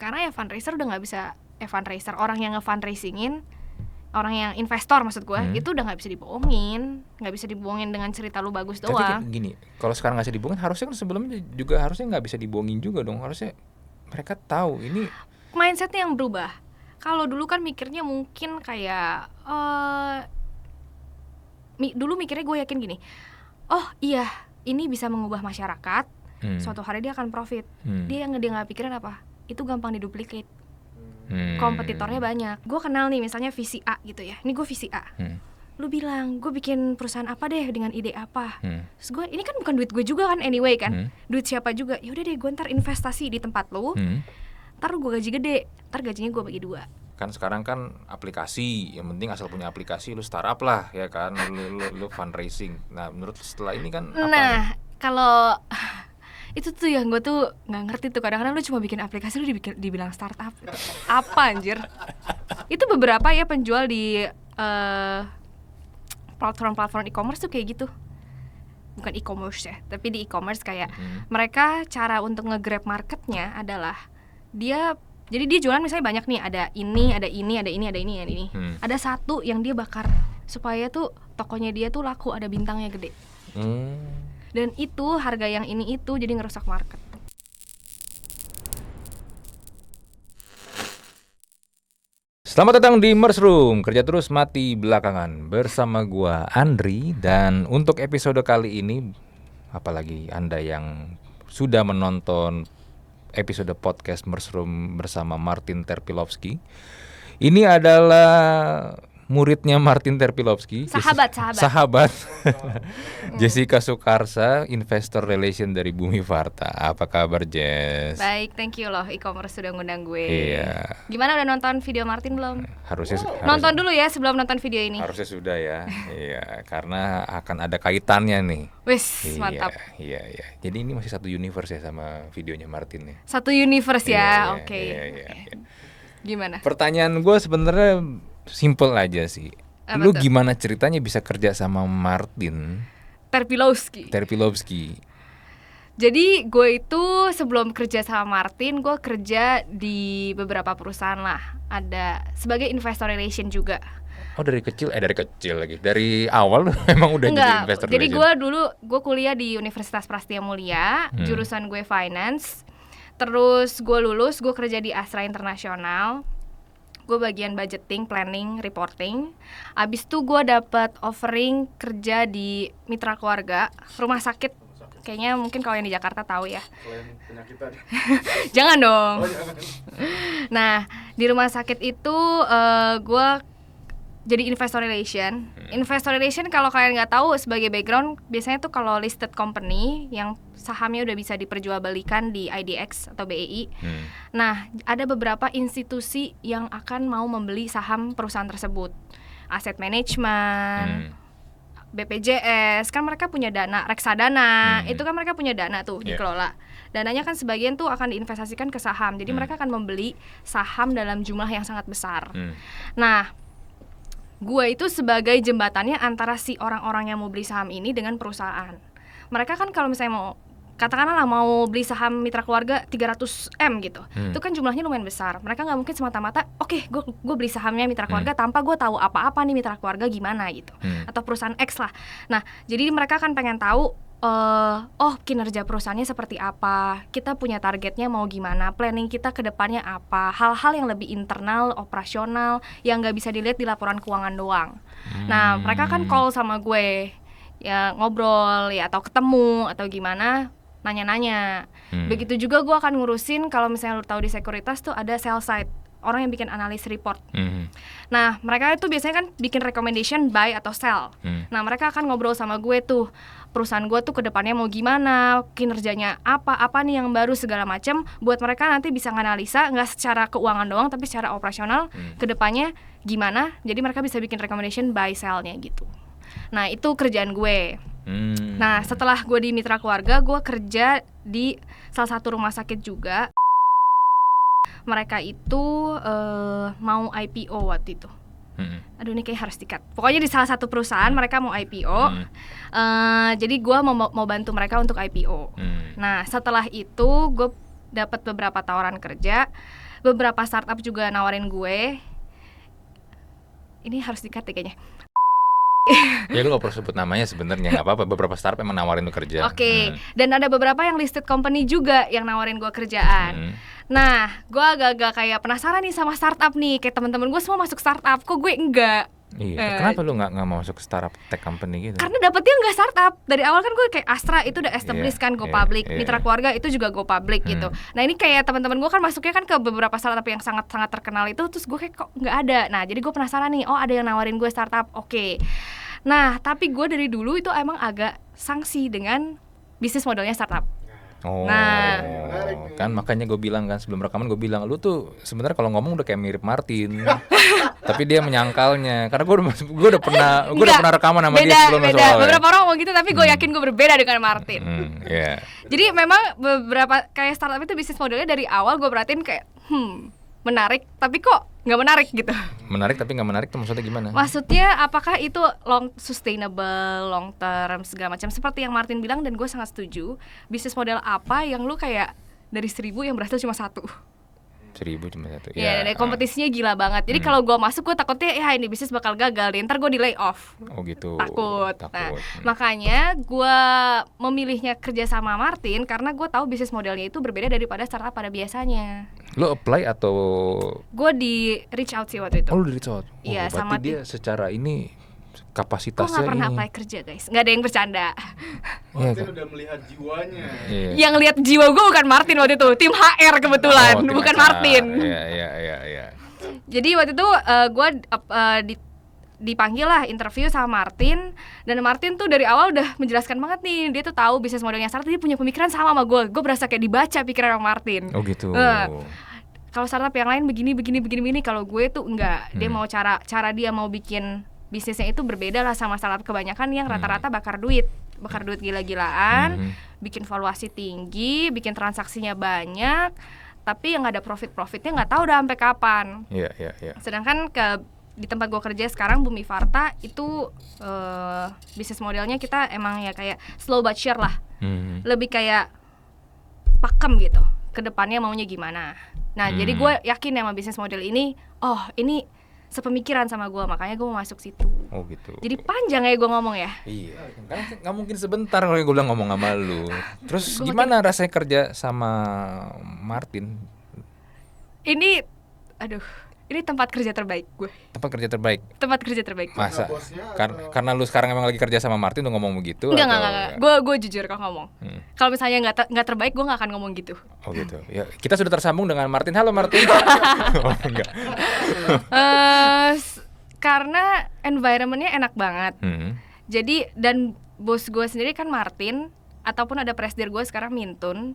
Karena ya fundraiser udah nggak bisa, fundraiser, orang yang nge-fundraisingin, orang yang investor maksud gue, itu udah nggak bisa dibohongin dengan cerita lu bagus doang. Tapi gini, kalau sekarang nggak bisa dibohongin, harusnya kan sebelumnya juga harusnya nggak bisa dibohongin juga dong. Harusnya mereka tahu ini. Mindsetnya yang berubah. Kalau dulu kan mikirnya mungkin kayak dulu mikirnya gue yakin gini, oh iya ini bisa mengubah masyarakat, suatu hari dia akan profit. Dia nggak pikirin apa, itu gampang diduplikat. Kompetitornya banyak. Gue kenal nih misalnya visi A gitu ya. Ini gue visi A. Lu bilang, gue bikin perusahaan apa deh dengan ide apa. Terus gue, ini kan bukan duit gue juga kan anyway kan. Duit siapa juga. Ya udah deh, gue ntar investasi di tempat lu. Ntar gue gaji gede. Ntar gajinya gue bagi 2. Kan sekarang kan aplikasi, yang penting asal punya aplikasi lu startup lah ya kan. Lu fundraising. Nah, menurut setelah ini kan apa? Nah, kalau itu tuh yang gue tuh nggak ngerti tuh, kadang-kadang lu cuma bikin aplikasi lu dibilang startup apa anjir. Itu beberapa ya penjual di platform e-commerce tuh kayak gitu, bukan e-commerce ya, tapi di e-commerce kayak mereka cara untuk nge-grab marketnya adalah dia jualan misalnya banyak nih, ada ini, ada satu yang dia bakar supaya tuh tokonya dia tuh laku, ada bintangnya gede. Dan itu harga yang ini itu jadi ngerusak market. Selamat datang di Mushroom, kerja terus mati belakangan. Bersama gua Andri, dan untuk episode kali ini, apalagi Anda yang sudah menonton episode podcast Mushroom bersama Martin Terpilovsky, ini adalah muridnya Martin Terpilovsky, sahabat. Jessica Sukarsa, Investor Relation dari Bumi Varta. Apa kabar, Jess? Baik, thank you loh e-commerce sudah ngundang gue. Iya. Gimana, udah nonton video Martin belum? Harusnya nonton dulu ya sebelum nonton video ini. Harusnya sudah ya. Iya, karena akan ada kaitannya nih. Wis, mantap. Iya. Jadi ini masih satu universe ya sama videonya Martin ya. Satu universe ya. Oke. Iya. Gimana? Pertanyaan gue sebenarnya simple aja sih. Apa Lu tuh? gimana ceritanya bisa kerja sama Martin Terpilovsky? Jadi gue itu sebelum kerja sama Martin, gue kerja di beberapa perusahaan lah. Ada sebagai investor relation juga. Oh, dari kecil lagi. Dari awal memang udah jadi investor relation. Jadi gue kuliah di Universitas Prasetya Mulia, jurusan gue finance. Terus gue lulus, gue kerja di Astra International. Gue bagian budgeting, planning, reporting. Abis itu gue dapet offering kerja di Mitra Keluarga, rumah sakit. Kayaknya mungkin kalau yang di Jakarta tahu ya. Penyakitan. Jangan dong. Oh, jangan. Nah, di rumah sakit itu gue jadi investor relation. Investor relation kalau kalian nggak tahu, sebagai background biasanya tuh kalau listed company yang sahamnya udah bisa diperjualbelikan di IDX atau BEI. Nah, ada beberapa institusi yang akan mau membeli saham perusahaan tersebut. Asset management, BPJS, kan mereka punya dana, reksadana, itu kan mereka punya dana tuh dikelola. Dananya kan sebagian tuh akan diinvestasikan ke saham. Jadi mereka akan membeli saham dalam jumlah yang sangat besar. Nah, gue itu sebagai jembatannya antara si orang-orang yang mau beli saham ini dengan perusahaan. Mereka kan kalau misalnya mau, katakanlah mau beli saham Mitra Keluarga 300M gitu, itu kan jumlahnya lumayan besar. Mereka nggak mungkin semata-mata, oke, gue beli sahamnya Mitra Keluarga tanpa gue tahu apa-apa nih Mitra Keluarga gimana gitu, atau perusahaan X lah. Nah, jadi mereka kan pengen tahu, kinerja perusahaannya seperti apa, kita punya targetnya mau gimana, planning kita ke depannya apa, hal-hal yang lebih internal, operasional, yang nggak bisa dilihat di laporan keuangan doang. Nah, mereka kan call sama gue, ya ngobrol ya, atau ketemu atau gimana, nanya-nanya. Begitu juga gue akan ngurusin, kalau misalnya lu tahu di sekuritas tuh ada sell side, orang yang bikin analis report. Nah, mereka itu biasanya kan bikin recommendation buy atau sell. Nah, mereka akan ngobrol sama gue tuh, perusahaan gue tuh kedepannya mau gimana, kinerjanya apa nih yang baru segala macam, buat mereka nanti bisa nganalisa nggak secara keuangan doang, tapi secara operasional kedepannya gimana. Jadi mereka bisa bikin recommendation buy sell-nya gitu. Nah, itu kerjaan gue. Nah, setelah gue di Mitra Keluarga, gue kerja di salah satu rumah sakit juga. Mereka itu mau IPO waktu itu. Aduh, ini kayak harus di-cut. Pokoknya di salah satu perusahaan mereka mau IPO. Jadi gue mau bantu mereka untuk IPO. Nah, setelah itu gue dapat beberapa tawaran kerja. beberapa startup juga nawarin gue. Ini harus di-cut ya kayaknya. Ya lu gak perlu sebut namanya sebenarnya, nggak apa-apa. Beberapa startup emang nawarin lu kerja. Oke. Dan ada beberapa yang listed company juga yang nawarin gue kerjaan. Nah, gue agak-agak kayak penasaran nih sama startup nih. Kayak teman-teman gue semua masuk startup, kok gue enggak? Iya. Kenapa lu nggak mau masuk startup tech company gitu? Karena dapetnya nggak startup. Dari awal kan gue kayak Astra itu udah established kan, go public. Mitra keluarga itu juga go public gitu. Nah ini kayak teman-teman gue kan masuknya kan ke beberapa startup yang sangat-sangat terkenal itu. Terus gue kayak kok nggak ada. Nah jadi gue penasaran nih, oh ada yang nawarin gue startup, oke. Nah tapi gue dari dulu itu emang agak sangsi dengan bisnis modelnya startup. Oh, nah, kan makanya gue bilang kan sebelum rekaman gue bilang lu tuh sebenarnya kalau ngomong udah kayak mirip Martin, tapi dia menyangkalnya karena gue udah pernah rekaman sama dia sebelumnya soalnya. Beberapa orang ngomong gitu tapi gue yakin gue berbeda dengan Martin. Yeah. Jadi memang beberapa kayak startup itu bisnis modelnya dari awal gue perhatiin kayak menarik tapi kok nggak menarik gitu. Menarik tapi nggak menarik tuh maksudnya gimana? Maksudnya apakah itu sustainable, long term segala macam seperti yang Martin bilang dan gue sangat setuju. Bisnis model apa yang lu kayak dari 1.000 yang berhasil cuma 1? 1.000 cuma 1. Ya, kompetisinya gila banget. Jadi kalau gue masuk gue takutnya ya ini bisnis bakal gagal deh. Ntar gue di lay off. Oh gitu. Takut. Nah, makanya gue memilihnya kerja sama Martin karena gue tahu bisnis modelnya itu berbeda daripada startup pada biasanya. Lo apply atau? Gue di reach out sih waktu itu. Oh lu di reach out? Iya, sama dia secara ini kapasitasnya. Kok nggak pernah apply kerja guys? Nggak ada yang bercanda. Martin udah melihat jiwanya. Yang lihat jiwa gue bukan Martin waktu itu, tim HR kebetulan, bukan Martin. Iya. Jadi waktu itu gue dipanggil lah interview sama Martin. Dan Martin tuh dari awal udah menjelaskan banget nih, dia tuh tahu bisnis modelnya startup, dia punya pemikiran sama gue. Gue berasa kayak dibaca pikiran sama Martin. Oh gitu. Kalau startup yang lain begini, kalau gue tuh enggak. Dia mau cara dia mau bikin bisnisnya itu berbeda lah sama startup kebanyakan yang rata-rata bakar duit gila-gilaan, bikin valuasi tinggi, bikin transaksinya banyak, tapi yang nggak ada profitnya nggak tahu udah sampai kapan. Iya. Sedangkan di tempat gue kerja sekarang Bumi Varta itu bisnis modelnya kita emang ya kayak slow but sure lah, lebih kayak pakem gitu. Kedepannya maunya gimana. Nah jadi gue yakin sama bisnis model ini, ini sepemikiran sama gue, makanya gue mau masuk situ. Oh gitu. Jadi panjang ya gue ngomong ya. Iya, kan nggak mungkin sebentar kalau gue bilang ngomong sama lu. Terus gimana rasanya kerja sama Martin? Ini tempat kerja terbaik gue. Tempat kerja terbaik. Masa? Karena lu sekarang emang lagi kerja sama Martin tuh ngomong begitu? Enggak. Gue jujur kalau ngomong. Kalau misalnya nggak terbaik, gue nggak akan ngomong gitu. Oh gitu. Ya, kita sudah tersambung dengan Martin. Halo Martin. Oh enggak. Karena environmentnya enak banget. Jadi dan bos gue sendiri kan Martin, ataupun ada presidir gue sekarang Mintun,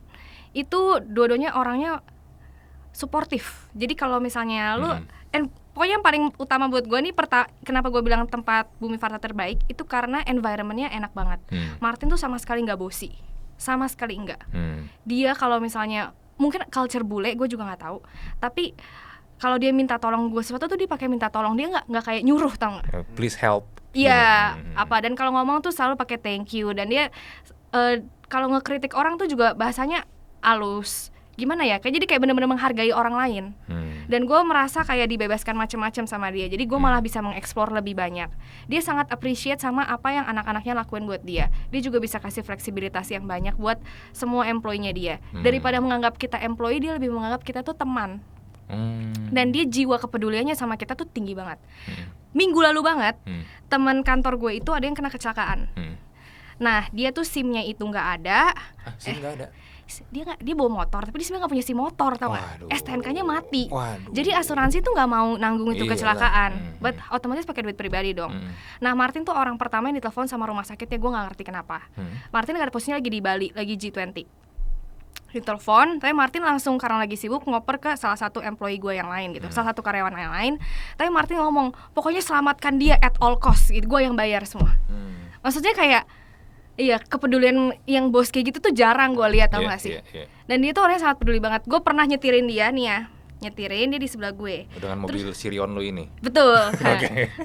itu dua-duanya orangnya suportif. Jadi kalau misalnya lu pokoknya yang paling utama buat gue nih kenapa gue bilang tempat Bumi Varta terbaik itu karena environmentnya enak banget. Martin tuh sama sekali nggak bosi, sama sekali enggak. Dia kalau misalnya mungkin culture bule gue juga nggak tahu, tapi kalau dia minta tolong gue sesuatu tuh dia pakai minta tolong, dia nggak kayak nyuruh, tau nggak? Please help. Iya, dan kalau ngomong tuh selalu pakai thank you, dan dia kalau ngekritik orang tuh juga bahasanya halus. Gimana ya, jadi kayak bener-bener menghargai orang lain. Dan gue merasa kayak dibebaskan macam-macam sama dia. Jadi gue malah bisa mengeksplor lebih banyak. Dia sangat appreciate sama apa yang anak-anaknya lakuin buat dia. Dia juga bisa kasih fleksibilitas yang banyak buat semua employee-nya dia. Daripada menganggap kita employee, dia lebih menganggap kita tuh teman. Dan dia jiwa kepeduliannya sama kita tuh tinggi banget. Minggu lalu banget, teman kantor gue itu ada yang kena kecelakaan. Nah, dia tuh SIM-nya itu nggak ada. SIM nggak ada? Dia bawa motor, tapi dia sebenarnya nggak punya SIM motor, tau nggak? STNK-nya mati. Waduh. Jadi asuransi tuh nggak mau nanggung itu kecelakaan, but otomatis pakai duit pribadi dong. Nah, Martin tuh orang pertama yang ditelepon sama rumah sakitnya, gue nggak ngerti kenapa. Martin nggak ada posisinya lagi di Bali, lagi G20. Ditelepon, tapi Martin langsung karena lagi sibuk ngoper ke salah satu employee gue yang lain gitu, salah satu karyawan yang lain. Tapi Martin ngomong, pokoknya selamatkan dia at all cost, gitu. Gue yang bayar semua. Maksudnya kayak iya, kepedulian yang bos kayak gitu tuh jarang gue lihat, tau gak sih? Dan dia tuh orangnya sangat peduli banget. Gue pernah nyetirin dia nih ya, dia di sebelah gue. Dengan mobil Sirion lo ini? Betul.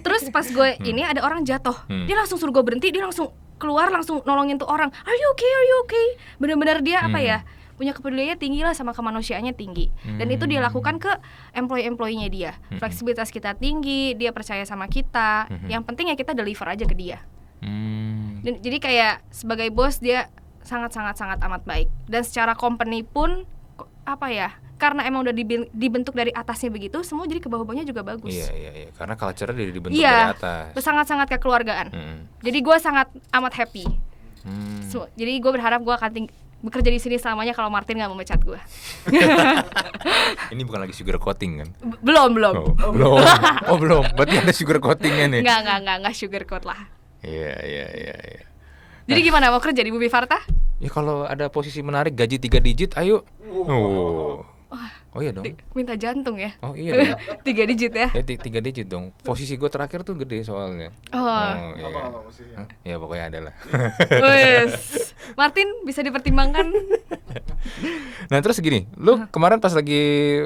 Terus pas gue ini ada orang jatuh, dia langsung suruh gue berhenti, dia langsung keluar, langsung nolongin tuh orang. Are you okay? Bener-bener dia apa ya, punya kepeduliannya tinggi lah, sama kemanusiaannya tinggi. Dan itu dia lakukan ke employee-nya dia. Fleksibilitas kita tinggi, dia percaya sama kita. Yang penting ya kita deliver aja ke dia. Dan, jadi kayak sebagai bos dia sangat amat baik. Dan secara company pun apa ya? Karena emang udah dibentuk dari atasnya begitu, semua jadi ke bawah-bawahnya juga bagus. Iya. Karena culture-nya dibentuk dari atas. Sangat kekeluargaan. Jadi gue sangat amat happy. Jadi gue berharap gue akan bekerja di sini selamanya kalau Martin nggak memecat gue. Ini bukan lagi sugar coating kan? Belum. Belum. Berarti ada sugar coatingnya nih. Nggak sugar coat lah. Iya. Jadi gimana, mau kerja di Bumi Varta? Ya kalau ada posisi menarik gaji 3 digit, ayo. Oh iya dong. Minta jantung ya. Oh iya dong. 3 digit ya. Ya 3 digit dong. Posisi gue terakhir tuh gede soalnya. Iya. Apa posisinya? Ya pokoknya ada lah. Wes. Martin bisa dipertimbangkan. Nah terus gini, lu kemarin pas lagi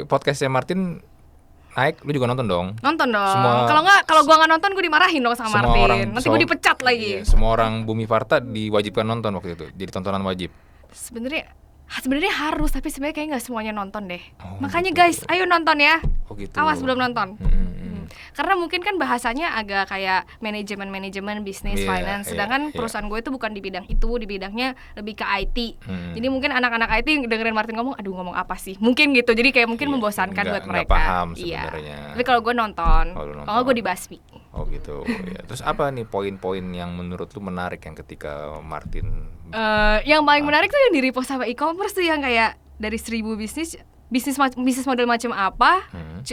podcastnya Martin naik, lu juga nonton dong? Nonton dong. Kalau gua nggak nonton, gue dimarahin dong sama Martin. Nanti gue dipecat lagi. Iya, semua orang Bumi Varta diwajibkan nonton waktu itu. Jadi tontonan wajib. Sebenarnya harus, tapi sebenarnya kayak nggak semuanya nonton deh. Makanya gitu. Guys, ayo nonton ya. Gitu. Awas belum nonton. Karena mungkin kan bahasanya agak kayak manajemen bisnis, finance. Sedangkan perusahaan gue itu bukan di bidang itu, di bidangnya lebih ke IT. Jadi mungkin anak-anak IT dengerin Martin ngomong, aduh ngomong apa sih? Mungkin gitu. Jadi kayak mungkin membosankan buat mereka. Nggak paham sebenarnya. Tapi kalau gue nonton, kalau gue dibasmi. Oh gitu. Ya. Terus apa nih poin-poin yang menurut lu menarik yang ketika Martin? Yang paling menarik tuh yang di repost sama e-commerce tuh, yang kayak dari 1000 bisnis model macam apa,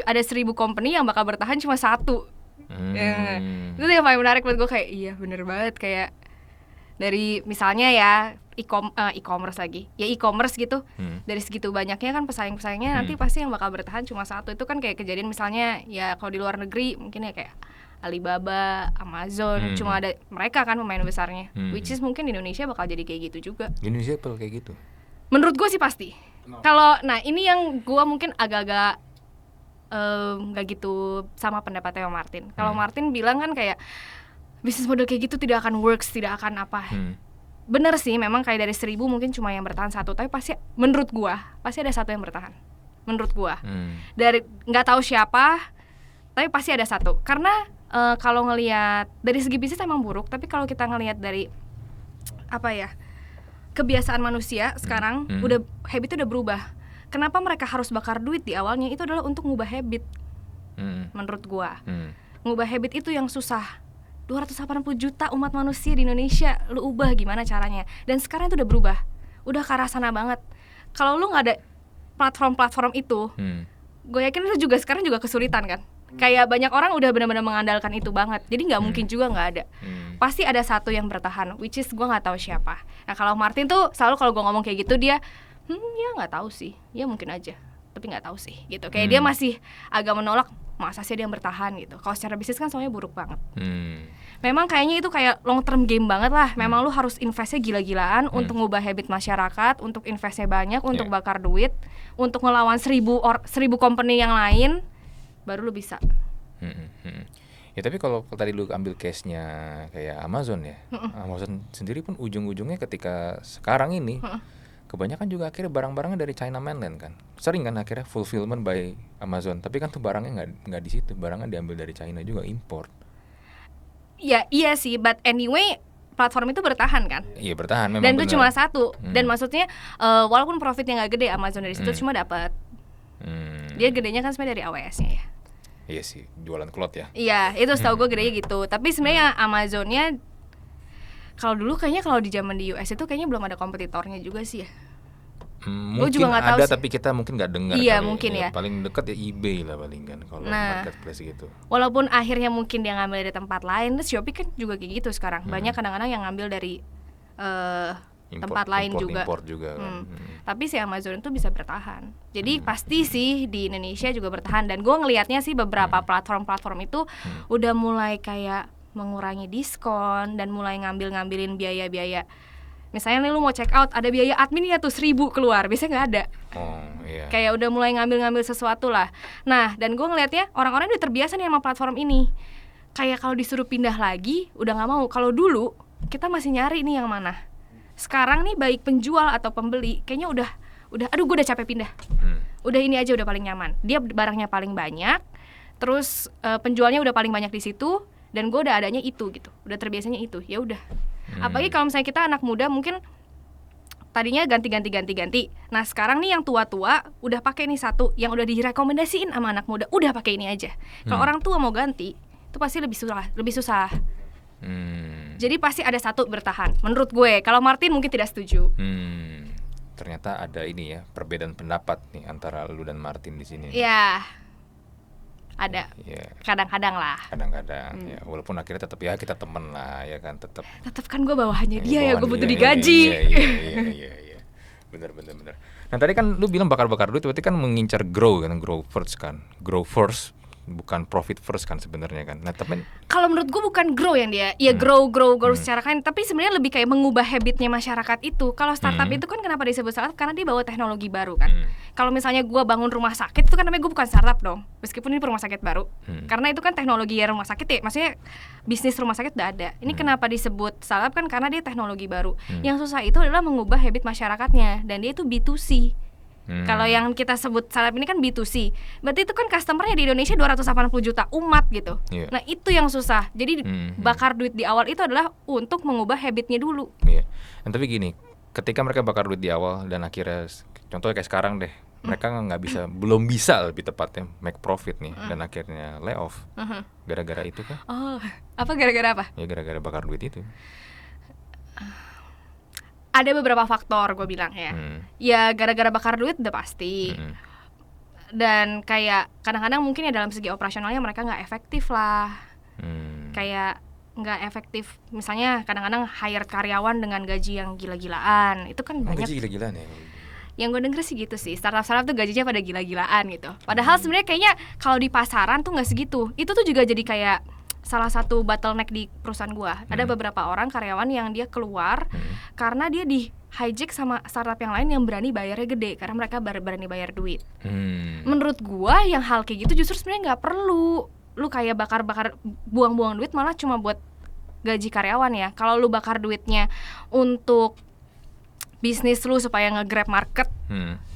ada 1000 company yang bakal bertahan cuma satu. Itu yang paling menarik buat gue, kayak iya bener banget. Kayak dari misalnya ya e-commerce lagi, ya e-commerce gitu, dari segitu banyaknya kan pesaing-pesaingnya, nanti pasti yang bakal bertahan cuma satu. Itu kan kayak kejadian misalnya ya kalau di luar negeri mungkin ya kayak Alibaba, Amazon, cuma ada mereka kan pemain besarnya. Which is mungkin di Indonesia bakal jadi kayak gitu juga. Di Indonesia bakal kayak gitu? Menurut gue sih pasti. Kalau ini yang gue mungkin agak-agak nggak gitu sama pendapatnya sama Martin. Kalau Martin bilang kan kayak bisnis model kayak gitu tidak akan works, tidak akan apa. Bener sih, memang kayak dari 1000 mungkin cuma yang bertahan satu. Tapi pasti menurut gue pasti ada satu yang bertahan. Menurut gue dari nggak tahu siapa, tapi pasti ada satu. Karena kalau ngelihat dari segi bisnis emang buruk, tapi kalau kita ngelihat dari apa ya, kebiasaan manusia sekarang habit udah berubah. Kenapa mereka harus bakar duit di awalnya? Itu adalah untuk ngubah habit. Menurut gua. Ngubah habit itu yang susah. 280 juta umat manusia di Indonesia, lu ubah gimana caranya? Dan sekarang itu udah berubah. Udah ke arah sana banget. Kalau lu enggak ada platform-platform itu, gue yakin lu juga sekarang juga kesulitan kan? Kayak banyak orang udah benar-benar mengandalkan itu banget. Jadi nggak mungkin juga nggak ada. Pasti ada satu yang bertahan, which is gue nggak tahu siapa. Nah kalau Martin tuh selalu kalau gue ngomong kayak gitu dia, ya nggak tahu sih, ya mungkin aja, tapi nggak tahu sih, gitu. Kayak dia masih agak menolak, masa sih dia yang bertahan gitu. Kalau secara bisnis kan soalnya buruk banget. Memang kayaknya itu kayak long term game banget lah. Memang lu harus investnya gila-gilaan untuk ngubah habit masyarakat, untuk investnya banyak, untuk bakar duit, untuk ngelawan 1000 company yang lain. Baru lu bisa. Ya tapi kalau tadi lu ambil case-nya kayak Amazon ya, Amazon sendiri pun ujung-ujungnya ketika sekarang ini kebanyakan juga akhirnya barang-barangnya dari China mainland kan, sering kan akhirnya fulfillment by Amazon, tapi kan tuh barangnya nggak di situ, barangnya diambil dari China juga, import. Ya iya sih, but anyway platform itu bertahan kan? Iya bertahan memang. Dan itu cuma satu. Dan maksudnya walaupun profitnya nggak gede, Amazon dari situ cuma dapat. Dia gedenya kan sebenarnya dari AWS-nya ya. Iya sih, jualan cloud ya. Iya, itu setahu gue gedenya gitu. Tapi sebenarnya Amazonnya kalau dulu kayaknya kalau di zaman di US itu kayaknya belum ada kompetitornya juga sih ya. Mungkin juga ada tapi kita mungkin nggak dengar. Iya mungkin ya. Paling dekat ya eBay lah paling kan kalau marketplace gitu. Walaupun akhirnya mungkin dia ngambil dari tempat lain, terus Shopee kan juga kayak gitu sekarang. Banyak kadang-kadang yang ngambil dari tempat lain juga. Import juga kan. Tapi si Amazon itu bisa bertahan. Jadi pasti sih di Indonesia juga bertahan. Dan gue ngelihatnya sih beberapa platform-platform itu udah mulai kayak mengurangi diskon dan mulai ngambilin biaya-biaya. Misalnya nih lu mau check out, ada biaya admin ya tuh 1000 keluar, biasanya nggak ada. Iya. Kayak udah mulai ngambil sesuatu lah. Nah, dan gue ngelihatnya orang-orang udah terbiasa nih sama platform ini. Kayak kalau disuruh pindah lagi, udah nggak mau. Kalau dulu kita masih nyari nih yang mana. Sekarang nih baik penjual atau pembeli, kayaknya aduh gue udah capek pindah. Udah ini aja udah paling nyaman. Dia barangnya paling banyak, terus penjualnya udah paling banyak di situ, dan gue udah adanya itu gitu, udah terbiasanya itu, ya udah. Apalagi kalau misalnya kita anak muda mungkin tadinya ganti. Nah sekarang nih yang tua-tua udah pakai nih satu, yang udah direkomendasiin sama anak muda, udah pakai ini aja. Kalau orang tua mau ganti, itu pasti lebih susah. Jadi pasti ada satu bertahan. Menurut gue, kalau Martin mungkin tidak setuju. Ternyata ada ini ya, perbedaan pendapat nih antara lu dan Martin di sini. Ya, ada. Ya. Kadang-kadang lah. Kadang-kadang ya, walaupun akhirnya tetap ya kita temen lah ya kan, tetap Kan gue bawahannya dia ya, gue butuh Iya, digaji. Iya. Bener. Nah tadi kan lu bilang bakar-bakar duit, berarti kan mengincar grow first, bukan profit first kan sebenarnya kan. Nah tapi Kalau menurut gue bukan grow yang dia, ya grow secara kan, tapi sebenarnya lebih kayak mengubah habitnya masyarakat itu. Kalau startup itu kan kenapa disebut startup? Karena dia bawa teknologi baru kan. Kalau misalnya gue bangun rumah sakit itu kan namanya gue bukan startup dong, meskipun ini rumah sakit baru. Karena itu kan teknologi ya rumah sakit ya, maksudnya bisnis rumah sakit udah ada. Ini kenapa disebut startup kan karena dia teknologi baru. Yang susah itu adalah mengubah habit masyarakatnya, dan dia itu B2C. Kalau yang kita sebut startup ini kan B2C, berarti itu kan customernya di Indonesia 280 juta umat gitu. Nah itu yang susah. Jadi bakar duit di awal itu adalah untuk mengubah habitnya dulu. Dan tapi gini, ketika mereka bakar duit di awal dan akhirnya, contohnya kayak sekarang deh, mereka belum bisa lebih tepatnya make profit nih, dan akhirnya lay off. Gara-gara itu kah? Oh, apa gara-gara apa? Ya gara-gara bakar duit itu. Ada beberapa faktor gue bilang ya. Ya gara-gara bakar duit udah pasti. Dan kayak kadang-kadang mungkin ya dalam segi operasionalnya mereka nggak efektif lah. Kayak nggak efektif. Misalnya kadang-kadang hire karyawan dengan gaji yang gila-gilaan. Itu kan banyak. Gaji gila-gilaan ya? Yang gue denger sih gitu sih, startup tuh gajinya pada gila-gilaan gitu. Padahal sebenarnya kayaknya kalau di pasaran tuh nggak segitu. Itu tuh juga jadi kayak salah satu bottleneck di perusahaan gua. Ada beberapa orang karyawan yang dia keluar karena dia di hijack sama startup yang lain yang berani bayarnya gede, karena mereka berani bayar duit. Menurut gua yang hal kayak gitu justru sebenarnya nggak perlu. Lu kayak bakar-bakar buang-buang duit malah cuma buat gaji karyawan ya. Kalau lu bakar duitnya untuk bisnis lu supaya nge-grab market,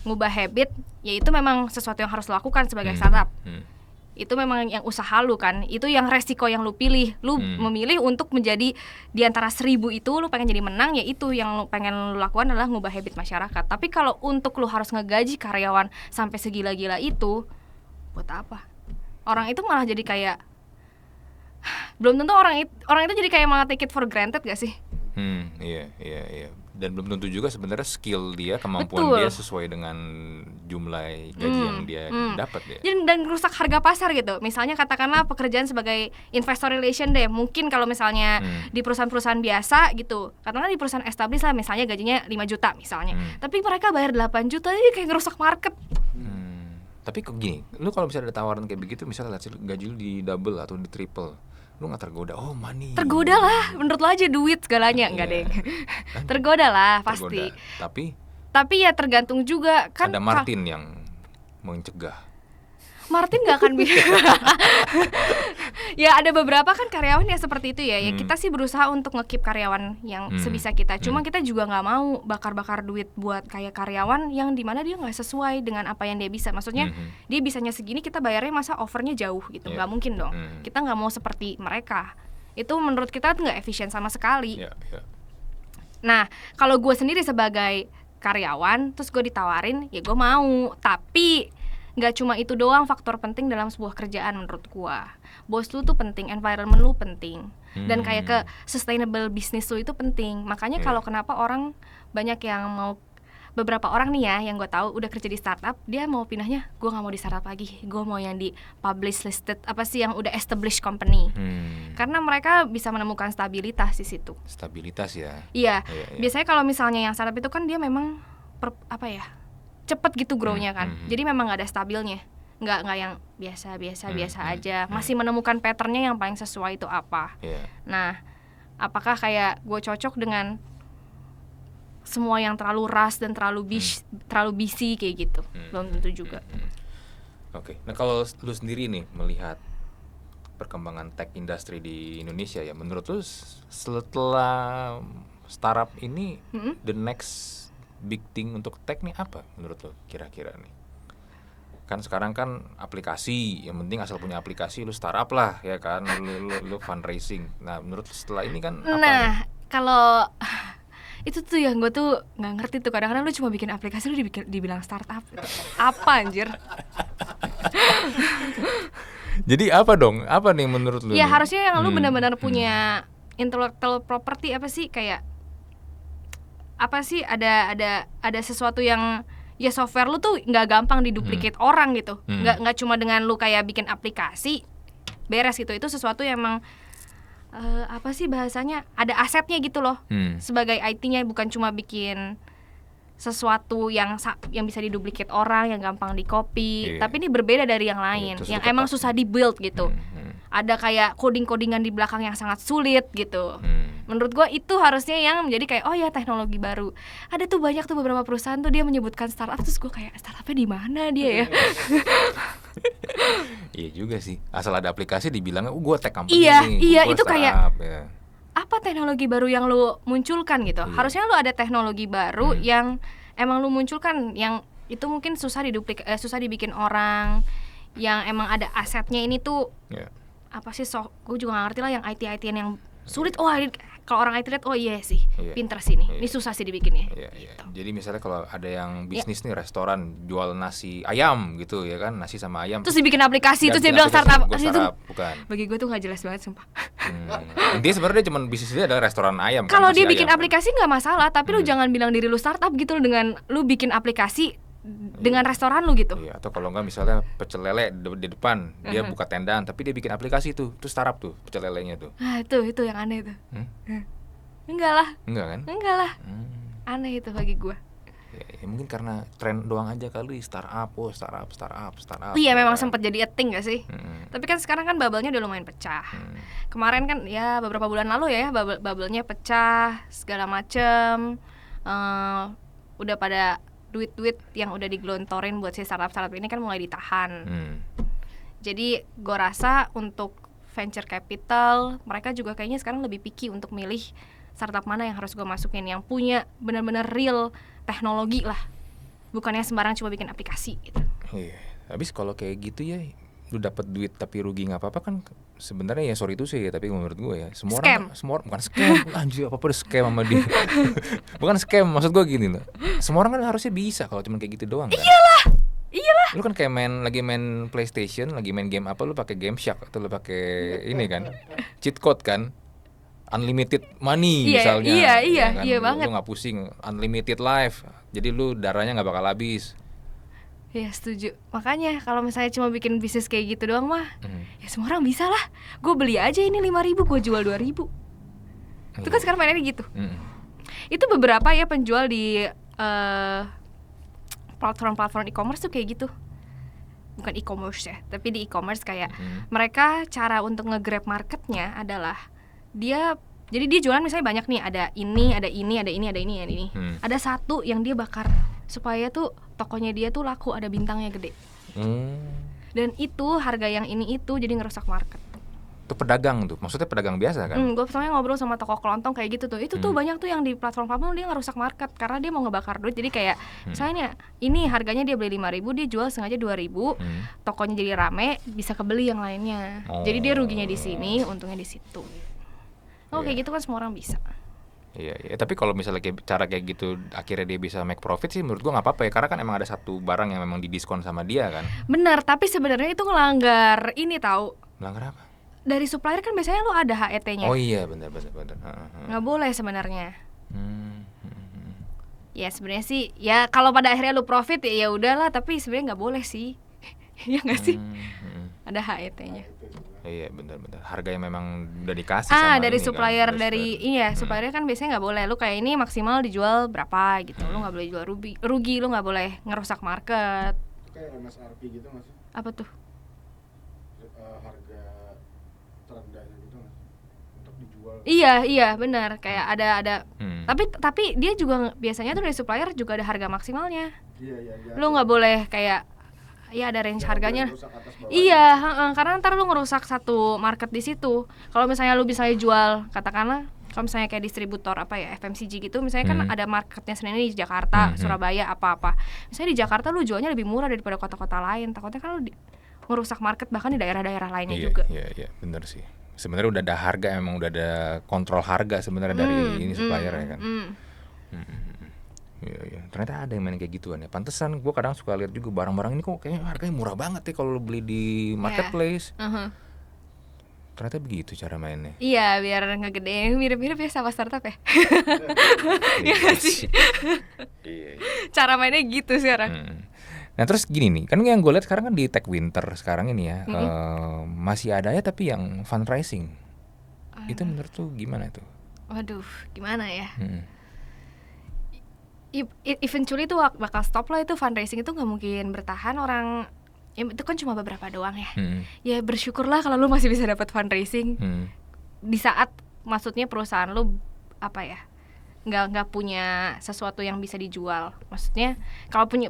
ngubah habit, ya itu memang sesuatu yang harus lu lakukan sebagai startup. Itu memang yang usaha lu kan, itu yang resiko yang lu pilih. Lu memilih untuk menjadi di antara 1000 itu, lu pengen jadi menang, ya itu yang lu pengen lu lakukan adalah ngubah habit masyarakat. Tapi kalau untuk lu harus ngegaji karyawan sampai segila-gila itu, buat apa? Orang itu malah jadi kayak belum tentu orang itu jadi kayak malah take it for granted gak sih? Iya. Dan belum tentu juga sebenarnya skill dia, kemampuan dia sesuai dengan jumlah gaji yang dia dapat ya. Dan rusak harga pasar gitu. Misalnya katakanlah pekerjaan sebagai investor relation deh. Mungkin kalau misalnya di perusahaan-perusahaan biasa gitu, katakanlah di perusahaan established lah, misalnya gajinya 5 juta misalnya. Tapi mereka bayar 8 juta, ini kayak ngerusak market. Tapi kok gini, lu kalau misalnya ada tawaran kayak begitu, misalnya gaji lu di double atau di triple, lu gak tergoda? Oh money. Tergoda lah, menurut lo aja duit segalanya. Enggak deh. Tergoda lah pasti. Tapi ya tergantung juga kan. Ada Martin yang mencegah. Martin gak akan bisa. Ya ada beberapa kan karyawan yang seperti itu ya. Ya kita sih berusaha untuk nge-keep karyawan yang sebisa kita. Cuma kita juga gak mau bakar-bakar duit buat kayak karyawan yang dimana dia gak sesuai dengan apa yang dia bisa. Maksudnya dia bisanya segini, kita bayarnya masa overnya jauh gitu. Gak mungkin dong. Kita gak mau seperti mereka. Itu menurut kita tuh gak efisien sama sekali. Nah kalau gue sendiri sebagai karyawan, terus gue ditawarin, ya gue mau. Tapi nggak cuma itu doang faktor penting dalam sebuah kerjaan menurut gua. Bos lu tuh penting, environment lu penting, dan kayak ke sustainable business lu itu penting. Makanya kalau kenapa orang banyak yang mau, beberapa orang nih ya yang gue tahu udah kerja di startup, dia mau pindahnya, gue nggak mau di startup lagi, gue mau yang di publish listed, apa sih yang udah established company. Karena mereka bisa menemukan stabilitas di situ. Stabilitas ya. Iya. Biasanya kalau misalnya yang startup itu kan dia memang cepet gitu grow-nya kan. Jadi memang gak ada stabilnya. Nggak yang biasa aja. Masih menemukan patternnya yang paling sesuai itu apa. Nah, apakah kayak gue cocok dengan semua yang terlalu rush dan terlalu busy kayak gitu? Belum tentu juga. Oke. Nah kalau lu sendiri nih melihat perkembangan tech industry di Indonesia ya, menurut lu setelah startup ini the next big thing untuk tech nih apa menurut lo kira-kira nih? Kan sekarang kan aplikasi, yang penting asal punya aplikasi lu startup lah ya kan, lu fundraising. Nah menurut setelah ini kan apa Nah nih? kalau itu tuh yang gue tuh nggak ngerti tuh, kadang-kadang lu cuma bikin aplikasi lu dibilang startup. Apa anjir? Jadi apa dong? Apa nih menurut lu? Ya nih? harusnya yang lu benar-benar punya intellectual property apa sih, kayak apa sih, ada sesuatu yang ya software lu tuh nggak gampang diduplicate orang gitu. Nggak cuma dengan lu kayak bikin aplikasi beres gitu. Itu sesuatu yang emang apa sih bahasanya, ada asetnya gitu loh. Sebagai IT-nya, bukan cuma bikin sesuatu yang bisa diduplicate orang, yang gampang di-copy. Tapi ini berbeda dari yang lain, yang emang susah di-build gitu. Ada kayak coding-codingan di belakang yang sangat sulit gitu. Menurut gua itu harusnya yang menjadi kayak oh ya teknologi baru. Ada tuh banyak tuh beberapa perusahaan tuh dia menyebutkan startup, terus gua kayak startupnya di mana dia ya? Iya juga sih. Asal ada aplikasi dibilangnya gua tech company Iya, nih. iya, gua itu startup, kayak ya. apa teknologi baru yang lu munculkan gitu. Harusnya lu ada teknologi baru yang emang lu munculkan, yang itu mungkin susah dibikin orang, yang emang ada asetnya. Ini tuh apa sih, gue juga gak ngerti lah yang IT-ITan yang sulit. Oh kalau orang IT lihat oh iya sih pinter sih nih, ini susah sih dibikinnya. Gitu. Jadi misalnya kalau ada yang bisnis nih restoran jual nasi ayam gitu ya kan, nasi sama ayam, terus dibikin aplikasi, terus dia bilang startup. Itu bukan. bagi gue tuh nggak jelas banget sumpah. Intinya sebenarnya dia cuma bisnisnya adalah restoran ayam. Kalau kan, dia bikin ayam, aplikasi nggak masalah, tapi lu jangan bilang diri lu startup gitu loh dengan lu bikin aplikasi dengan restoran lu gitu. Iya, atau kalau enggak misalnya pecel lele di depan, dia buka tendaan tapi dia bikin aplikasi tuh startup tuh pecel lelenya tuh. Ah itu yang aneh tuh. Enggak lah. Enggak kan? Enggak lah. Aneh itu bagi gua. Ya, mungkin karena tren doang aja kali, startup. Iya memang sempat jadi a thing gak sih? Tapi kan sekarang kan bubble-nya udah lumayan pecah. Kemarin kan ya beberapa bulan lalu ya bubble-nya pecah segala macem. Udah pada duit yang udah digelontorin buat si startup ini kan mulai ditahan. Jadi gue rasa untuk venture capital mereka juga kayaknya sekarang lebih picky untuk milih startup mana yang harus gue masukin, yang punya benar-benar real teknologi lah, bukannya sembarang cuma bikin aplikasi gitu. Iya. Habis kalau kayak gitu ya lu dapat duit tapi rugi nggak apa-apa kan sebenarnya, ya sorry itu sih ya, tapi menurut gue ya semua orang bukan scam anjir, apa udah scam sama dia. Bukan scam, maksud gue gini loh, semua orang kan harusnya bisa kalau cuma kayak gitu doang kan. Iyalah lu kan kayak lagi main PlayStation, lagi main game apa, lu pakai Game Shark atau lu pakai ini kan cheat code kan, unlimited money misalnya. Iya kan? banget. Lu nggak pusing, unlimited life, jadi lu darahnya nggak bakal habis. Ya setuju. Makanya kalau misalnya cuma bikin bisnis kayak gitu doang mah, ya semua orang bisa lah. Gue beli aja ini 5.000, gue jual 2.000. Itu kan sekarang mainnya gitu. Itu beberapa ya penjual di platform e-commerce tuh kayak gitu. Bukan e-commerce ya, tapi di e-commerce kayak mereka cara untuk nge-grab marketnya adalah dia jualan misalnya banyak nih, ada ini. Ada satu yang dia bakar supaya tuh tokonya dia tuh laku, ada bintangnya gede. Dan itu harga yang ini itu jadi ngerusak market. Itu pedagang tuh, maksudnya pedagang biasa kan? Gue soalnya ngobrol sama toko kelontong kayak gitu tuh. Itu tuh banyak tuh yang di platform dia ngerusak market karena dia mau ngebakar duit. Jadi kayak misalnya ini harganya dia beli 5.000, dia jual sengaja 2.000, tokonya jadi rame, bisa kebeli yang lainnya. Jadi dia ruginya di sini, untungnya di situ. Kayak gitu kan semua orang bisa. Iya, tapi kalau misalnya cara kayak gitu akhirnya dia bisa make profit sih menurut gua nggak apa-apa ya, karena kan emang ada satu barang yang memang didiskon sama dia kan. Benar, tapi sebenarnya itu ngelanggar ini tahu. Melanggar apa? Dari supplier kan biasanya lu ada HET-nya. Oh iya, benar. Nggak boleh sebenarnya. Ya sebenarnya sih, ya kalau pada akhirnya lu profit ya udahlah, tapi sebenarnya nggak boleh sih. Ya nggak sih? Ada HET-nya. Iya benar. Harga yang memang udah dikasih sama dari ini supplier kan, dari supplier kan biasanya nggak boleh. Lu kayak ini maksimal dijual berapa gitu. Lu nggak boleh jual rugi, lu nggak boleh ngerusak market. Kayak MSRP gitu nggak sih? Apa tuh? Harga terendahnya gitu nggak sih? Untuk dijual. Iya benar, kayak ada. Tapi dia juga biasanya tuh dari supplier juga ada harga maksimalnya. Iya. Lu nggak boleh kayak ya ada range harganya. Iya, karena ntar lu ngerusak satu market di situ. Kalau misalnya lu bisa jual, katakanlah Kalau misalnya kayak distributor apa ya FMCG gitu, misalnya kan ada marketnya sendiri di Jakarta, Surabaya, apa-apa. Misalnya di Jakarta lu jualnya lebih murah daripada kota-kota lain. Takutnya kan lu merusak market bahkan di daerah-daerah lainnya juga. Iya, bener sih. Sebenarnya udah ada harga, emang udah ada kontrol harga sebenarnya dari ini supplier ya kan. Iya. Ternyata ada yang main kayak gituan ya. Pantesan gue kadang suka lihat juga barang-barang ini kok kayaknya harganya murah banget ya kalau lu beli di marketplace. Ternyata begitu cara mainnya. Iya, biar ngegede, mirip-mirip ya sama startup ya. Iya nggak sih? Iya. Cara mainnya gitu sekarang. Nah terus gini nih, kan yang gue lihat sekarang kan di Tech Winter sekarang ini ya, masih ada ya tapi yang fundraising. Itu menurut tuh gimana tuh? Waduh, gimana ya? Eventually tuh bakal stop lah, itu fundraising itu nggak mungkin bertahan orang. Ya, itu kan cuma beberapa doang ya. Ya bersyukurlah kalau lu masih bisa dapat fundraising di saat maksudnya perusahaan lu apa ya nggak punya sesuatu yang bisa dijual. Maksudnya kalau punya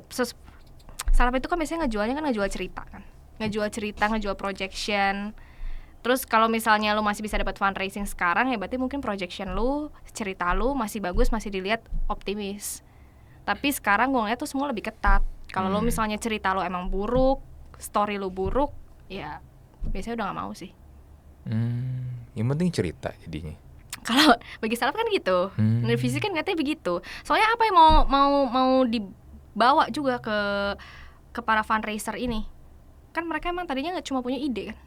startup itu kan biasanya ngejual cerita kan, ngejual projection. Terus kalau misalnya lu masih bisa dapat fundraising sekarang ya berarti mungkin projection lu, cerita lu masih bagus, masih dilihat optimis. Tapi sekarang gue ngeliat tuh semua lebih ketat. Kalau lu misalnya cerita lu emang buruk, story lu buruk, ya biasanya udah gak mau sih. Yang penting cerita jadinya. Kalau bagi startup kan gitu, visi kan katanya begitu. Soalnya apa yang mau dibawa juga ke para fundraiser ini? Kan mereka emang tadinya nggak cuma punya ide kan?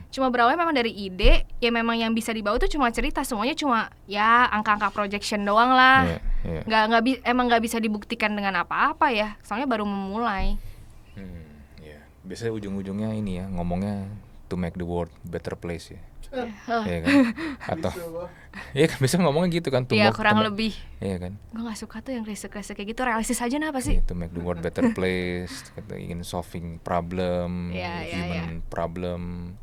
Cuma berawalnya memang dari ide, ya memang yang bisa dibawa itu cuma cerita, semuanya cuma ya angka-angka projection doang lah. Emang nggak bisa dibuktikan dengan apa-apa ya, soalnya baru memulai. Biasanya ujung-ujungnya ini ya ngomongnya to make the world better place ya. Iya kan? Atau iya kan bisa ngomongnya gitu kan? Iya kurang lebih. Iya kan? Gue nggak suka tuh yang riset-riset kayak gitu, realistis aja nah apa sih? To make the world better place, kita ingin solving problem, human problem.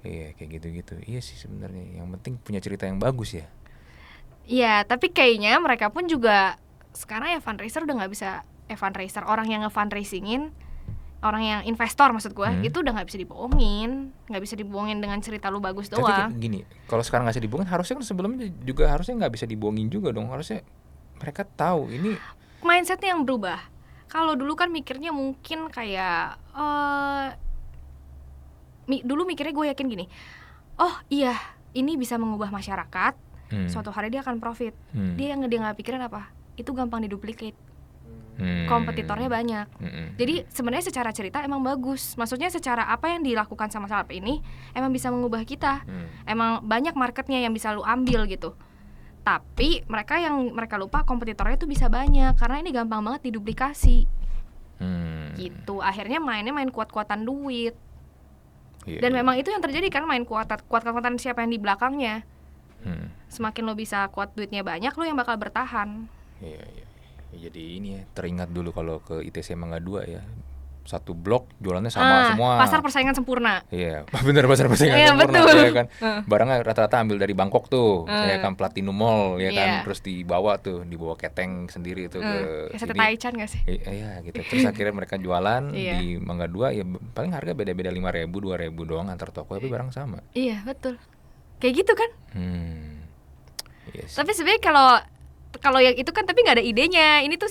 Iya kayak gitu-gitu. Iya sih sebenarnya. Yang penting punya cerita yang bagus ya. Iya, tapi kayaknya mereka pun juga sekarang ya fundraiser udah nggak bisa fundraiser, orang yang nge-fundraisingin, orang yang investor maksud gue, itu udah nggak bisa dibohongin dengan cerita lu bagus doang. Tapi gini, kalau sekarang nggak bisa dibohongin, harusnya kan sebelumnya juga harusnya nggak bisa dibohongin juga dong. Harusnya mereka tahu ini mindsetnya yang berubah. Kalau dulu kan mikirnya mungkin kayak dulu mikirnya gue yakin gini, oh iya ini bisa mengubah masyarakat, suatu hari dia akan profit. Dia nggak pikirin apa, itu gampang diduplicate. Kompetitornya banyak. Jadi sebenarnya secara cerita emang bagus. Maksudnya secara apa yang dilakukan sama startup ini emang bisa mengubah kita. Emang banyak marketnya yang bisa lu ambil gitu. Tapi mereka lupa kompetitornya itu bisa banyak karena ini gampang banget diduplikasi. Gitu. Akhirnya mainnya main kuat-kuatan duit. Dan memang itu yang terjadi kan, main kuat-kuatan siapa yang di belakangnya. Semakin lo bisa kuat duitnya banyak, lo yang bakal bertahan. Iya. Jadi ini ya, teringat dulu kalau ke ITC Mangga 2 ya, satu blok jualannya sama semua. Pasar persaingan sempurna. Iya, bener pasar persaingan sempurna. Betul. Ya kan. Barangnya rata-rata ambil dari Bangkok tuh, ya kan, Platinum Mall, ya kan, terus dibawa keteng sendiri tuh ke sini. Taichan nggak sih? Iya gitu. Terus akhirnya mereka jualan di Mangga 2 ya paling harga beda-beda 5.000, 2.000 doang antar toko, tapi barang sama. Iya betul. Kayak gitu kan? Yes. Tapi sebenarnya kalau yang itu kan tapi nggak ada idenya. Ini tuh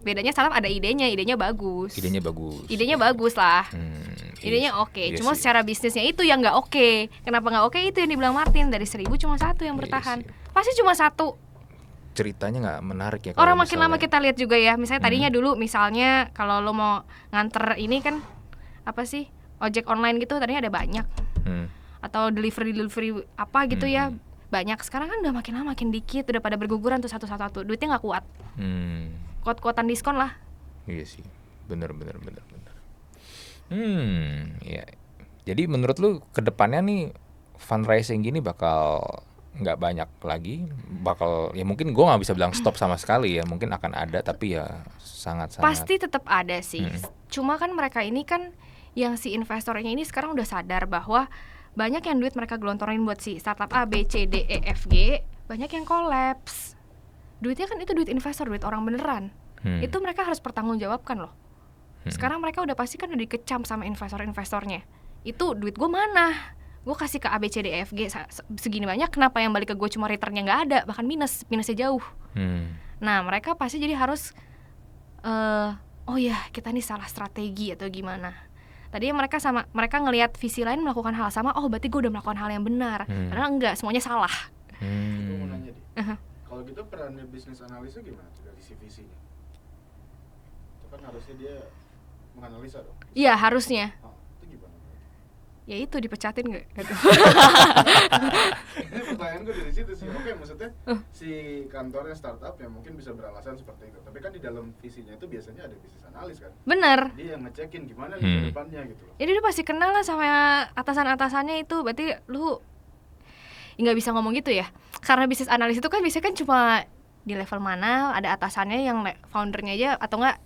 bedanya startup ada idenya bagus. Idenya bagus lah. Idenya oke. Cuma secara bisnisnya itu yang nggak oke. Kenapa nggak oke? Itu yang dibilang Martin, dari 1.000 cuma 1 yang bertahan. Pasti cuma 1. Ceritanya nggak menarik ya. Orang makin lama kita lihat juga ya. Misalnya tadinya dulu misalnya kalau lo mau nganter ini kan apa sih, ojek online gitu tadinya ada banyak. Atau delivery apa gitu ya. Banyak. Sekarang kan udah makin lama makin dikit, udah pada berguguran tuh satu-satu. Duitnya nggak kuat. Kuat-kuatan diskon lah. Iya sih, bener. Ya. Jadi menurut lu kedepannya nih fundraising gini bakal nggak banyak lagi, bakal ya mungkin gue nggak bisa bilang stop sama sekali ya, mungkin akan ada tapi ya sangat. Pasti tetap ada sih. Cuma kan mereka ini kan yang si investornya ini sekarang udah sadar bahwa banyak yang duit mereka gelontorin buat si startup A, B, C, D, E, F, G, banyak yang kolaps. Duitnya kan itu duit investor, duit orang beneran. Itu mereka harus pertanggungjawabkan loh. Sekarang mereka udah pasti kan udah dikecam sama investor-investornya. Itu duit gue mana? gue kasih ke A B C D E F G segini banyak, kenapa yang balik ke gue cuma returnnya nggak ada, bahkan minusnya jauh. Nah mereka pasti jadi harus oh ya kita nih salah strategi atau gimana. Tadi mereka ngelihat visi lain melakukan hal sama, oh berarti gue udah melakukan hal yang benar. Padahal enggak, semuanya salah. Gue mau nanya deh, kalau gitu perannya bisnis analis itu gimana tuh dari si visinya? Itu kan harusnya dia menganalisa dong. Iya harusnya. Itu gimana? Ya itu dipecatin nggak? Gitu. Pertanyaan gue dari situ sih. Oke, maksudnya si kantornya startup yang mungkin bisa beralasan seperti itu. Tapi kan di dalam visinya itu biasanya ada bisnis analis kan. Bener. Dia yang ngecekin gimana nih ke depannya gitu loh. Jadi dia pasti kenal lah sama atasan-atasannya itu. Berarti lu nggak bisa ngomong gitu ya. Karena bisnis analis itu kan biasanya kan cuma di level mana ada atasannya yang foundernya aja atau enggak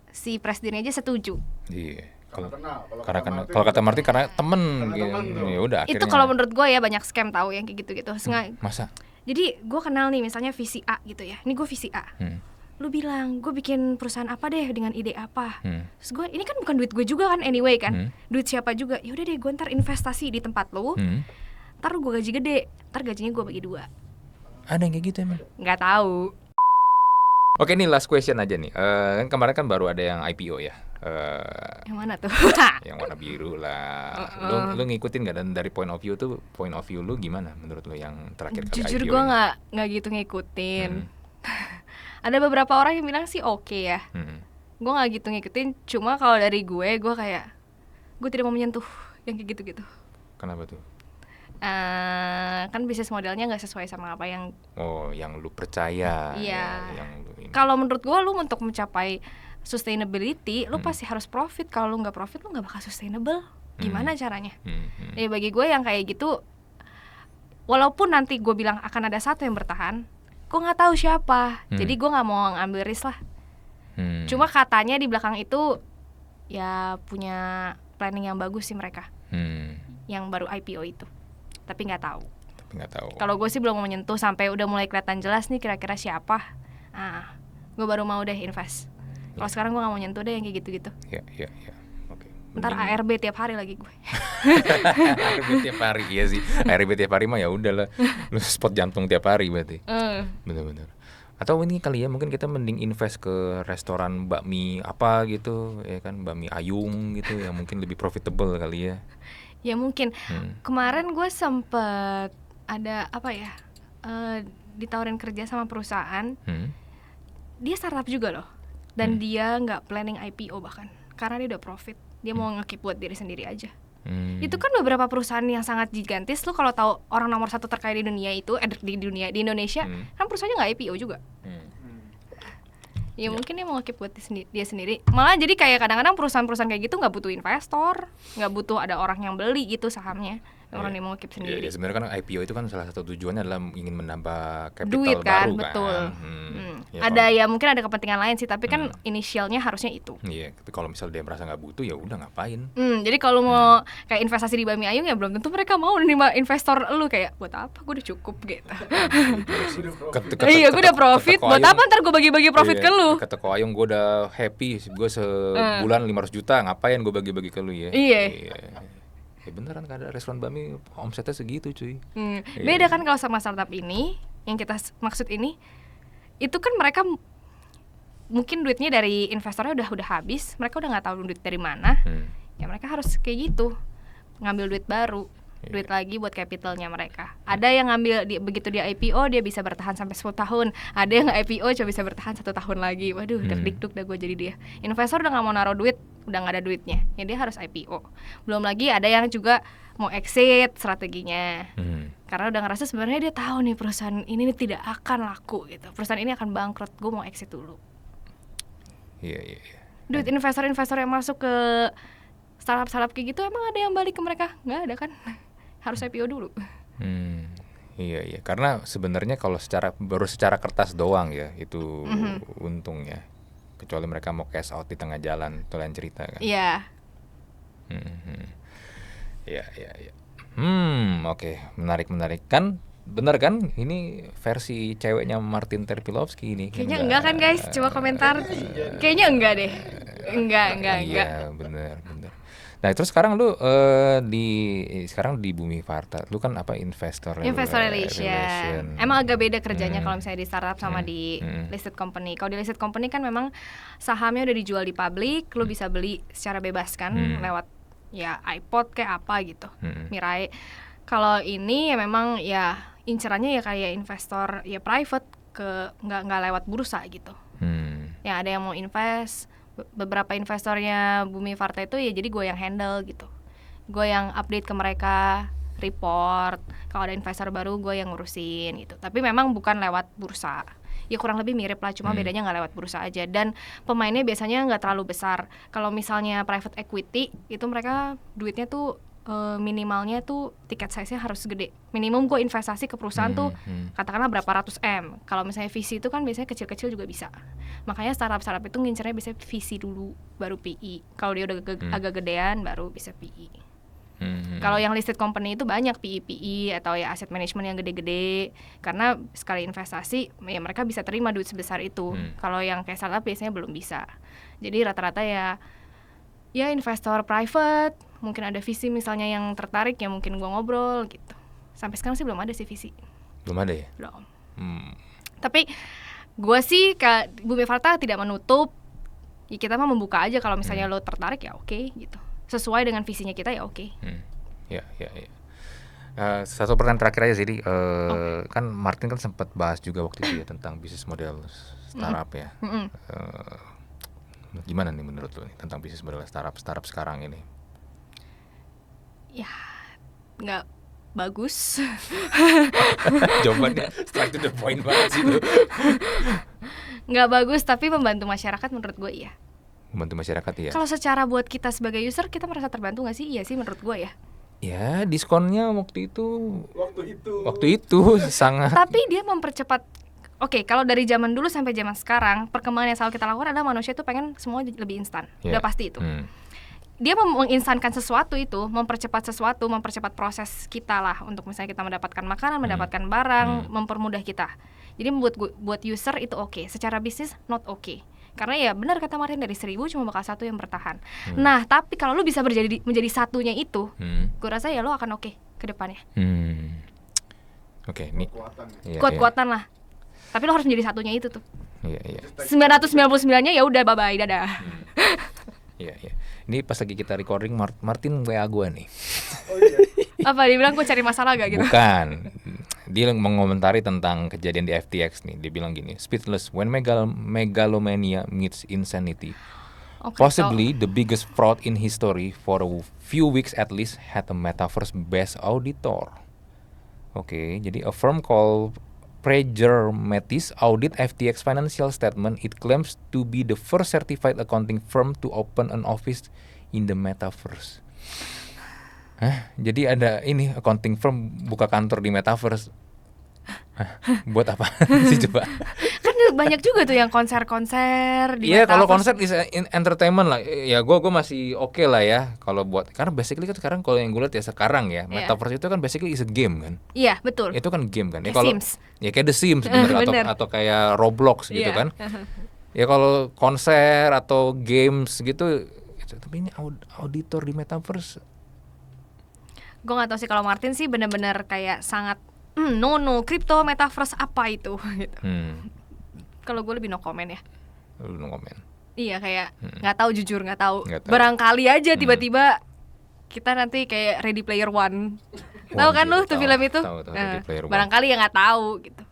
si presidennya aja setuju. Iya. Kalau Kata kata Martin karena temen gitu. Ya udah akhirnya. Itu kalau menurut gue ya banyak scam tahu yang kayak gitu-gitu. Masa? Jadi gue kenal nih misalnya visi A gitu ya. Ini gue visi A. Lu bilang gue bikin perusahaan apa deh dengan ide apa. Terus gue ini kan bukan duit gue juga kan anyway kan. Duit siapa juga. Ya udah deh gue ntar investasi di tempat lu. Ntar gue gaji gede. Ntar gajinya gue bagi 2. Ada yang kayak gitu emang? Nggak tahu. Oke, nih last question aja nih. Kan kemarin kan baru ada yang IPO ya. Yang mana tuh? Yang warna biru lah. Lu ngikutin nggak, dan dari point of view lu gimana menurut lu yang terakhir kali Jujur IPO gue ini? nggak gitu ngikutin. Ada beberapa orang yang bilang sih oke ya. Gue nggak gitu ngikutin. Cuma kalau dari gue kayak gue tidak mau menyentuh yang kayak gitu-gitu. Kenapa tuh? Kan bisnis modelnya nggak sesuai sama apa yang yang lu percaya. Iya. Yang lu ini. Kalau menurut gue lu untuk mencapai sustainability lu pasti harus profit. Kalau lu nggak profit lu nggak bakal sustainable. Gimana caranya? Ya bagi gue yang kayak gitu, walaupun nanti gue bilang akan ada satu yang bertahan, gue nggak tahu siapa. Jadi gue nggak mau ngambil risk lah. Cuma katanya di belakang itu ya punya planning yang bagus sih mereka. Yang baru IPO itu. Tapi nggak tahu. Kalau gue sih belum mau menyentuh sampai udah mulai kelihatan jelas nih kira-kira siapa. Gue baru mau deh invest. Kalau sekarang gue nggak mau nyentuh deh yang kayak gitu-gitu. Iya. Oke. Ntar ARB tiap hari lagi gue. ARB tiap hari, iya sih. ARB tiap hari mah ya udahlah. Lu spot jantung tiap hari berarti. Bener-bener. Atau ini kali ya, mungkin kita mending invest ke restoran bakmi apa gitu, ya kan, bakmi Ayung gitu yang mungkin lebih profitable kali ya. Ya mungkin. Kemarin gue sempet ada apa ya, ditawarin kerja sama perusahaan. Dia startup juga loh. Dan dia nggak planning IPO bahkan, karena dia udah profit. Dia mau nge-keep buat diri sendiri aja. Itu kan beberapa perusahaan yang sangat gigantis. Lu kalau tahu orang nomor 1 terkaya di dunia itu di Indonesia, kan perusahaannya nggak IPO juga. Ya mungkin dia mau nge-keep buat dia sendiri. Malah jadi kayak kadang-kadang perusahaan-perusahaan kayak gitu nggak butuh investor, nggak butuh ada orang yang beli gitu sahamnya. Orang dia mau nge-keep sendiri. Ya, sebenarnya kan IPO itu kan salah satu tujuannya adalah ingin menambah capital duit kan, baru betul. Ya, ada ya mungkin ada kepentingan lain sih, tapi kan inisialnya harusnya itu. Iya, tapi kalau misal dia merasa nggak butuh ya udah ngapain. Jadi kalau mau kayak investasi di Bakmi Ayung ya belum tentu mereka mau nerima investor lu, kayak buat apa, gue udah cukup gitu. Iya, gue udah profit, buat apa ntar gue bagi-bagi profit ke lu. Kata Ko Ayung, gue udah happy, gue sebulan 500 juta, ngapain gue bagi-bagi ke lu ya. Iya. Ya beneran kan ada restoran bakmi omsetnya segitu cuy. Beda kan kalau sama startup ini, yang kita maksud ini, itu kan mereka mungkin duitnya dari investornya udah habis, mereka udah nggak tahu duit dari mana. Ya mereka harus kayak gitu, ngambil duit baru, duit lagi buat capitalnya mereka. Ada yang ngambil begitu dia IPO dia bisa bertahan sampai 10 tahun, ada yang IPO cuma bisa bertahan 1 tahun lagi. Waduh, deg-deg dah gue jadi dia. Investor udah nggak mau naruh duit, udah nggak ada duitnya, ya dia harus IPO. Belum lagi ada yang juga mau exit strateginya, karena udah ngerasa sebenarnya dia tahu nih perusahaan ini tidak akan laku gitu, perusahaan ini akan bangkrut, gue mau exit dulu. Iya. Duit investor-investor yang masuk ke startup kayak gitu emang ada yang balik ke mereka? Nggak ada kan, harus IPO dulu. Iya, karena sebenarnya kalau baru secara kertas doang ya itu untungnya. Kecuali mereka mau cash out di tengah jalan, itu lain cerita kan. Iya. Iya. Oke, menarik kan. Bener kan? Ini versi ceweknya Martin Terpilovsky ini. Kayaknya enggak kan guys, coba komentar. Kayaknya enggak deh. Enggak. Iya, bener. Nah, terus sekarang lu sekarang di Bumi Varta, lu kan apa investor relation. Emang agak beda kerjanya kalau misalnya di startup sama di listed company. Kalau di listed company kan memang sahamnya udah dijual di publik, lu bisa beli secara bebas kan lewat ya iPod kayak apa gitu, Mirai. Kalau ini ya memang ya incerannya ya kayak investor ya private ke nggak lewat bursa gitu. Ya ada yang mau invest, beberapa investornya Bumi Varta itu ya jadi gue yang handle gitu. Gue yang update ke mereka, report. Kalau ada investor baru gue yang ngurusin gitu. Tapi memang bukan lewat bursa. Ya kurang lebih mirip lah, cuma bedanya nggak lewat bursa aja. Dan pemainnya biasanya nggak terlalu besar. Kalau misalnya private equity itu mereka duitnya tuh minimalnya tuh tiket size-nya harus gede. Minimum gue investasi ke perusahaan tuh katakanlah berapa ratus M. Kalau misalnya VC itu kan biasanya kecil-kecil juga bisa. Makanya startup itu ngincernya biasanya VC dulu, baru PE. Kalau dia udah agak gedean baru bisa PE. Kalau yang listed company itu banyak PE atau ya asset management yang gede-gede. Karena sekali investasi ya mereka bisa terima duit sebesar itu. Kalau yang kayak startup biasanya belum bisa. Jadi rata-rata ya investor private, mungkin ada VC misalnya yang tertarik ya mungkin gua ngobrol gitu. Sampai sekarang sih belum ada sih VC. Belum ada ya? Belum. Tapi gua sih Bumi Varta tidak menutup. Ya kita mah membuka aja kalau misalnya lo tertarik ya oke gitu. Sesuai dengan visinya kita ya oke. Ya. Satu pertanyaan terakhir aja sih, kan Martin kan sempat bahas juga waktu itu ya tentang bisnis model startup ya. Gimana nih menurut lo nih tentang bisnis model startup sekarang ini? Ya nggak bagus. Jawabannya straight to the point banget sih lo. Nggak bagus tapi membantu masyarakat menurut gue iya. Membantu masyarakat ya. Kalau secara buat kita sebagai user kita merasa terbantu nggak sih? Iya sih menurut gue ya. Ya diskonnya waktu itu sangat. Tapi dia mempercepat. Oke, kalau dari zaman dulu sampai zaman sekarang, perkembangan yang selalu kita lakukan adalah manusia itu pengen semua lebih instan. Udah pasti itu. Dia menginstankan sesuatu itu, mempercepat sesuatu, mempercepat proses kita lah untuk misalnya kita mendapatkan makanan, mendapatkan barang, mempermudah kita. Jadi buat user itu oke. Secara bisnis not oke. Karena ya benar kata Martin, dari 1000 cuma bakal satu yang bertahan. Nah, tapi kalau lu bisa menjadi satunya itu, gue rasa ya lu akan oke ke depannya. Oke, nih. Kuat-kuatan lah. Tapi lo harus menjadi satunya itu tuh. Iya. 999-nya ya udah bye-bye, dadah. Iya. Ini pas lagi kita recording Martin WA gue nih. Oh iya. Apa dia bilang gue cari masalah gak gitu? Bukan. Dia mengomentari tentang kejadian di FTX nih. Dia bilang gini, speechless when megalomania meets insanity. Possibly the biggest fraud in history for a few weeks at least had a metaverse-based auditor. Oke, jadi a firm called Prager Metis audit FTX financial statement. It claims to be the first certified accounting firm to open an office in the metaverse. Jadi ada ini accounting firm buka kantor di metaverse. Buat apa sih coba? Kan banyak juga tuh yang konser-konser di Iya, metaverse. kalau konser is entertainment lah. Ya gue masih oke lah ya kalau buat, karena basically kan sekarang kalau yang gue lihat ya sekarang ya metaverse itu kan basically is a game kan. Iya, betul. Itu kan game kan. Ya Kayak kalau Sims. Ya kayak The Sims bener, atau kayak Roblox gitu kan. Ya kalau konser atau games gitu, tapi ini auditor di metaverse. Gue nggak tahu sih, kalau Martin sih benar-benar kayak sangat no crypto metaverse apa itu gitu. Kalau gue lebih no comment ya. Lu no comment. Iya, kayak nggak tahu, jujur nggak tahu. Barangkali aja tiba-tiba kita nanti kayak Ready Player One. Tahu kan lu tuh film itu? Tahu, Ready Player One. Barangkali ya nggak tahu gitu.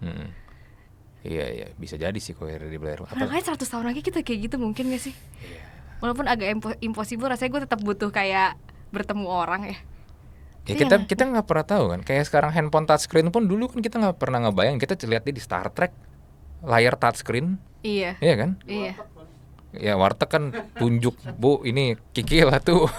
Iya, bisa jadi sih kalau Ready Player One. Barangkali 100 tahun lagi kita kayak gitu mungkin gak sih? Walaupun agak impossible, rasanya gue tetap butuh kayak bertemu orang ya. Ya kita nggak pernah tahu kan. Kayak sekarang handphone touchscreen pun dulu kan kita nggak pernah ngebayang. Kita lihat di Star Trek layar touchscreen. Iya. Iya kan? Iya. Ya warteg kan tunjuk, Bu, ini kikil lah tuh.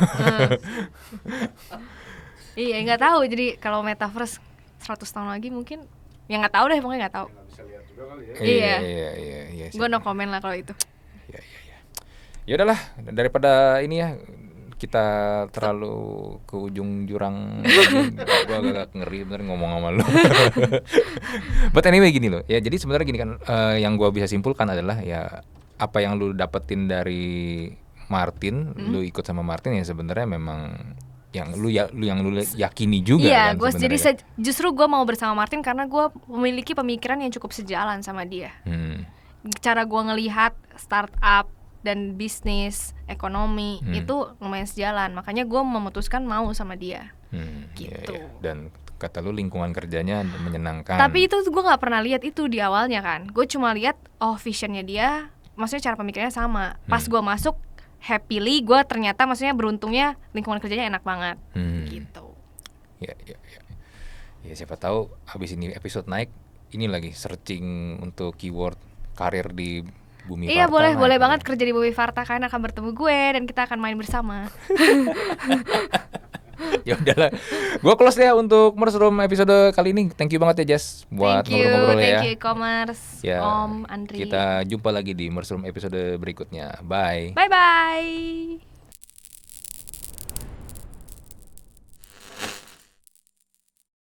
Iya, nggak tahu. Jadi kalau metaverse 100 tahun lagi mungkin ya nggak tahu deh, pokoknya nggak tahu. Nggak bisa lihat juga kali ya. Iya. Gue no comment lah kalau itu. Iya. Ya udahlah, daripada ini ya kita terlalu ke ujung jurang. Gue agak ngeri bener ngomong sama lu. But anyway gini loh. Ya jadi sebenarnya gini kan, yang gue bisa simpulkan adalah ya apa yang lu dapetin dari Martin, lu ikut sama Martin ya sebenarnya memang yang lu yakini juga Iya, kan gue sebenarnya. jadi justru gue mau bersama Martin karena gue memiliki pemikiran yang cukup sejalan sama dia. Cara gue ngelihat startup dan bisnis ekonomi itu lumayan sejalan, makanya gue memutuskan mau sama dia. Gitu. Iya. Dan kata lu lingkungan kerjanya menyenangkan. Tapi itu gue nggak pernah lihat itu di awalnya kan. Gue cuma lihat visionnya dia, maksudnya cara pemikirannya sama. Pas gue masuk happily, gue ternyata maksudnya beruntungnya lingkungan kerjanya enak banget. Gitu. Ya siapa tahu habis ini episode naik, ini lagi searching untuk keyword karir di Bumi Iya, Varta. boleh banget kerja di Bumi Varta, kalian akan bertemu gue dan kita akan main bersama. Ya udahlah, gue close ya untuk Mers Room episode kali ini. Thank you banget ya Jess buat ngobrol-ngobrol ya. Thank you e-commerce, Ya, Om Andri. kita jumpa lagi di Mers Room episode berikutnya. Bye. Bye.